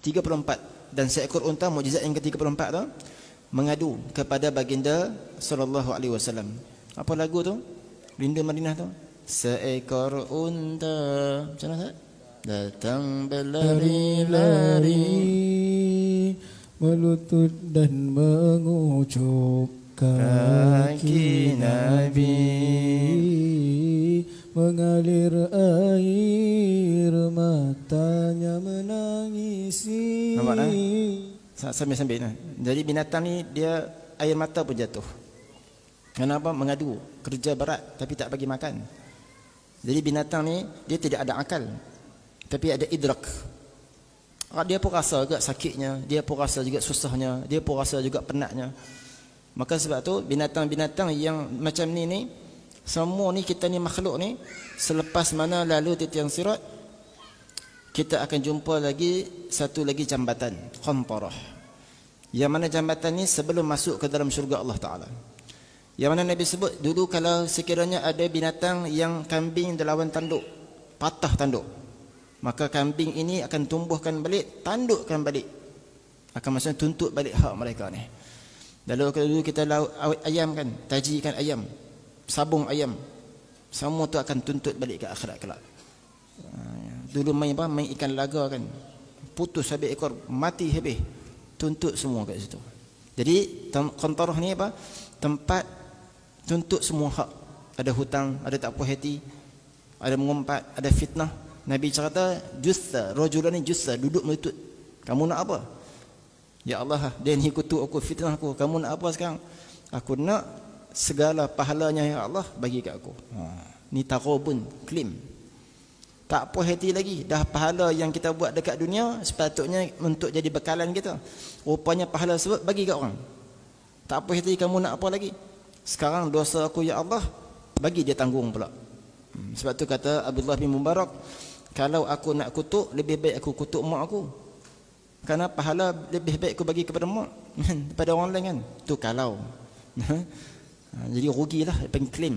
34. Dan seekor unta, mukjizat yang ke-34 tu, mengadu kepada baginda sallallahu alaihi wasallam. Apa lagu tu? Rindu Madinah tu. Seekor unta, macam mana tak? Datang berlari-lari, melutut dan mengucuk kaki Nabi, mengalir air matanya menangisi. Nampak tak? Sambil-sambil nah. Jadi binatang ni dia air mata pun jatuh. Kenapa? Mengadu, kerja berat tapi tak bagi makan. Jadi binatang ni dia tidak ada akal, tapi ada idrak. Dia pun rasa juga sakitnya, dia pun rasa juga susahnya, dia pun rasa juga penatnya. Maka sebab tu binatang-binatang yang macam ni semua ni, kita ni makhluk ni, selepas mana lalu titian sirat, kita akan jumpa lagi satu lagi jambatan, qantarah. Yang mana jambatan ni sebelum masuk ke dalam syurga Allah Ta'ala. Yang mana Nabi sebut dulu, kalau sekiranya ada binatang yang kambing dia lawan tanduk, patah tanduk, maka kambing ini akan tumbuhkan balik, tandukkan balik, akan maksudnya tuntut balik hak mereka ni. Lalu kalau kita awet ayam kan, tajikan ayam, sabung ayam, semua tu akan tuntut balik ke akhirat kelak. Dulu main apa? Main ikan laga kan, putus habis ekor, mati habis, tuntut semua kat situ. Jadi qantarah ni apa? Tempat tuntut semua hak. Ada hutang, ada tak puas hati, ada mengumpat, ada fitnah. Nabi cerita jussa, rajulani jussa, duduk melutut. Kamu nak apa? Ya Allah, dia ni kutuk aku, fitnah aku. Kamu nak apa sekarang? Aku nak segala pahalanya ya Allah bagi kat aku. Ni taqabun, klaim. Tak puas hati lagi. Dah pahala yang kita buat dekat dunia sepatutnya untuk jadi bekalan kita. Rupanya pahala tersebut bagi kat orang. Tak puas hati, kamu nak apa lagi? Sekarang dosa aku ya Allah, bagi dia tanggung pula. Sebab tu kata Abdullah bin Mubarak, kalau aku nak kutuk, lebih baik aku kutuk mak aku. Kerana pahala lebih baik aku bagi kepada mak daripada orang lain kan. Tu kalau. Jadi rugilah, pengen claim.